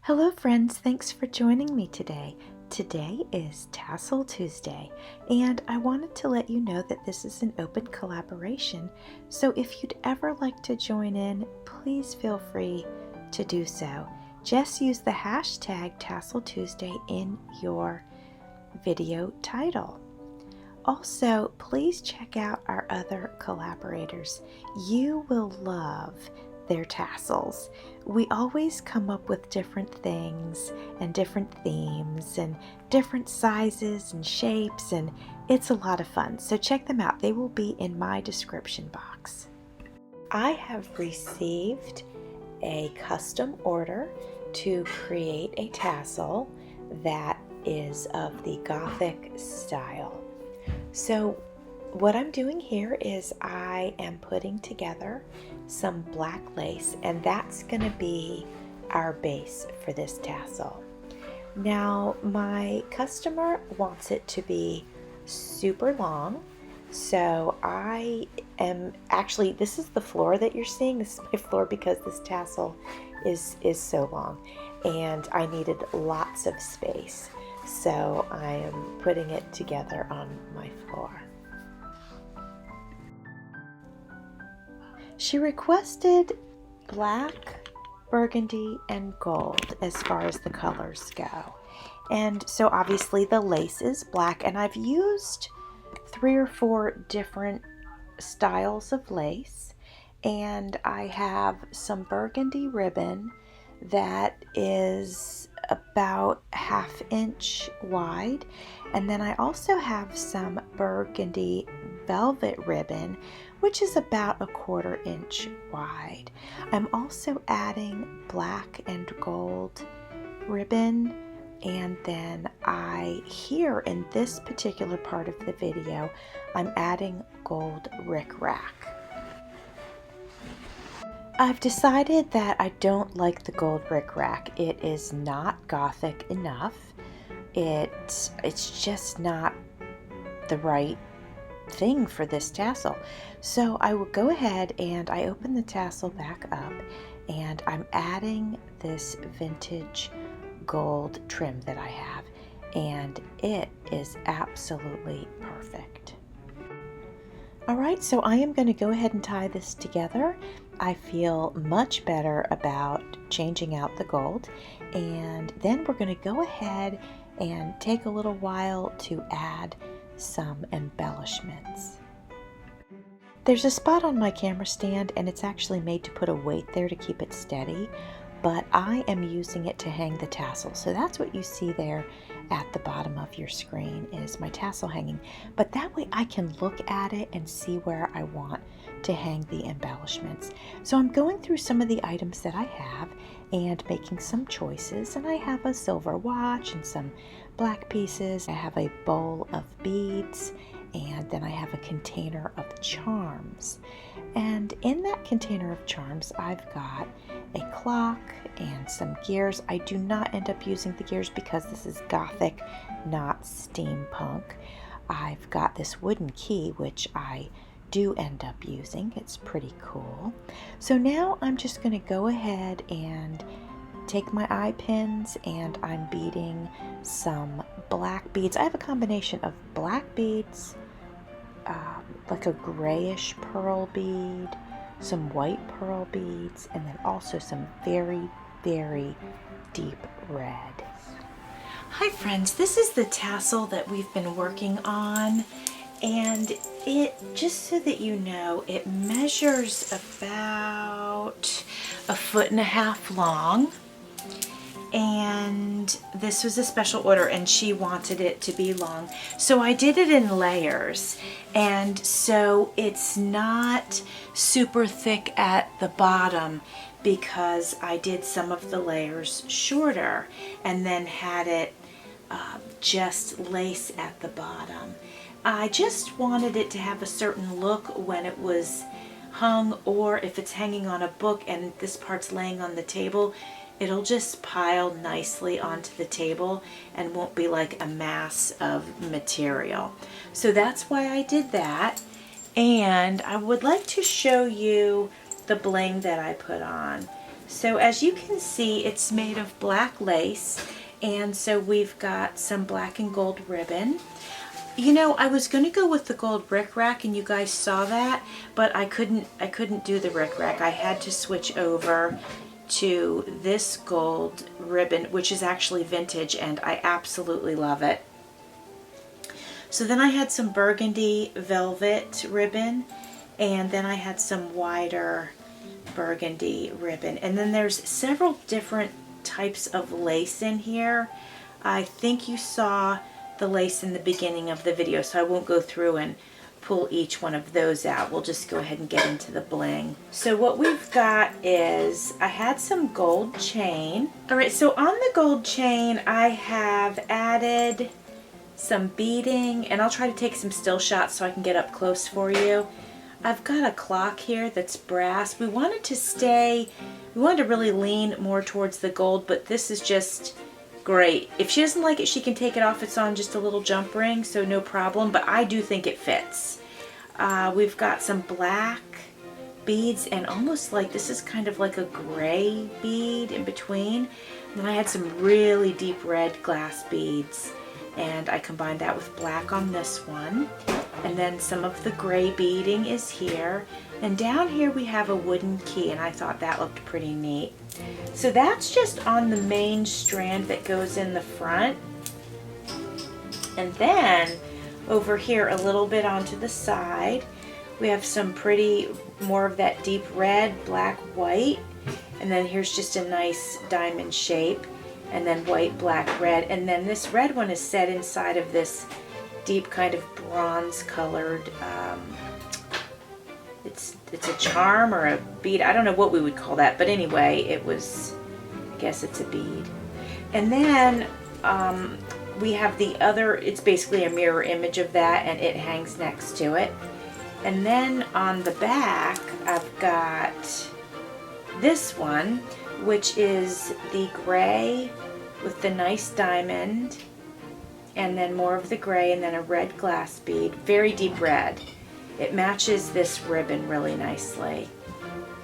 Hello friends, thanks for joining me today. Today is Tassel Tuesday, and I wanted to let you know that this is an open collaboration, so if you'd ever like to join in, please feel free to do so. Just use the hashtag Tassel Tuesday in your video title. Also, please check out our other collaborators. You will love their tassels. We always come up with different things and different themes and different sizes and shapes, and it's a lot of fun. So check them out. They will be in my description box. I have received a custom order to create a tassel that is of the Gothic style. So what I'm doing here is I am putting together some black lace, and that's going to be our base for this tassel. Now my customer wants it to be super long, so I am actually, this is the floor that you're seeing. This is my floor because this tassel is so long and I needed lots of space. So I am putting it together on my floor. She requested black, burgundy, and gold as far as the colors go. And so obviously the lace is black, and I've used 3 or 4 different styles of lace, and I have some burgundy ribbon that is about 1/2 inch wide, and then I also have some burgundy velvet ribbon which is about 1/4 inch wide. I'm also adding black and gold ribbon, and then here in this particular part of the video I'm adding gold rickrack. I've decided that I don't like the gold rickrack. It is not Gothic enough. It's just not the right thing for this tassel. So I will go ahead and I open the tassel back up, and I'm adding this vintage gold trim that I have, and it is absolutely perfect. Alright, so I am going to go ahead and tie this together. I feel much better about changing out the gold, and then we're going to go ahead and take a little while to add some embellishments. There's a spot on my camera stand, and it's actually made to put a weight there to keep it steady, but I am using it to hang the tassel. So that's what you see there at the bottom of your screen is my tassel hanging. But that way I can look at it and see where I want to hang the embellishments. So I'm going through some of the items that I have and making some choices, and I have a silver watch and some black pieces. I have a bowl of beads, and then I have a container of charms. And in that container of charms I've got a clock and some gears. I do not end up using the gears because this is Gothic, not steampunk. I've got this wooden key which I do end up using. It's pretty cool. So now I'm just going to go ahead and take my eye pins, and I'm beading some black beads. I have a combination of black beads, like a grayish pearl bead, some white pearl beads, and then also some very, very deep red. Hi friends, this is the tassel that we've been working on, and it, just so that you know, it measures about 1.5 feet long. And this was a special order, and she wanted it to be long, so I did it in layers, and so it's not super thick at the bottom because I did some of the layers shorter and then had it just lace at the bottom. I just wanted it to have a certain look when it was hung, or if it's hanging on a book and this part's laying on the table, it'll just pile nicely onto the table and won't be like a mass of material. So that's why I did that. And I would like to show you the bling that I put on. So as you can see, it's made of black lace, and so we've got some black and gold ribbon. You know, I was going to go with the gold rickrack, and you guys saw that, but I couldn't do the rickrack. I had to switch over to this gold ribbon, which is actually vintage, and I absolutely love it. So then I had some burgundy velvet ribbon, and then I had some wider burgundy ribbon, and then there's several different types of lace in here. I think you saw the lace in the beginning of the video, so I won't go through and pull each one of those out. We'll just go ahead and get into the bling. So what we've got is, I had some gold chain. All right, so on the gold chain, I have added some beading, and I'll try to take some still shots so I can get up close for you. I've got a clock here that's brass. We wanted to really lean more towards the gold, but this is just great. If she doesn't like it, she can take it off. It's on just a little jump ring, so no problem, but I do think it fits. We've got some black beads, and almost like, this is kind of like a gray bead in between. And then I had some really deep red glass beads, and I combined that with black on this one. And then some of the gray beading is here. And down here we have a wooden key, and I thought that looked pretty neat. So that's just on the main strand that goes in the front. And then over here a little bit onto the side, we have some pretty, more of that deep red, black, white. And then here's just a nice diamond shape. And then white, black, red. And then this red one is set inside of this deep kind of bronze colored, it's a charm or a bead. I don't know what we would call that, but anyway, it was, I guess it's a bead. And then we have the other, it's basically a mirror image of that, and it hangs next to it. And then on the back, I've got this one, which is the gray with the nice diamond, and then more of the gray, and then a red glass bead, very deep red. It matches this ribbon really nicely.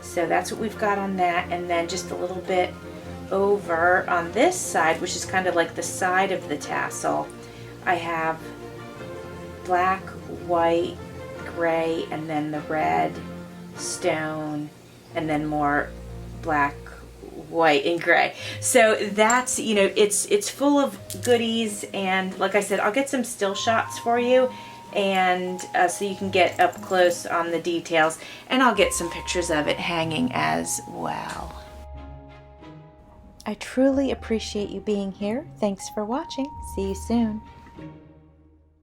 So that's what we've got on that. And then just a little bit over on this side, which is kind of like the side of the tassel, I have black, white, gray, and then the red stone, and then more black, white, and gray. So that's, you know, it's full of goodies, and like I said, I'll get some still shots for you, and so you can get up close on the details, and I'll get some pictures of it hanging as well. I truly appreciate you being here. Thanks for watching. See you soon.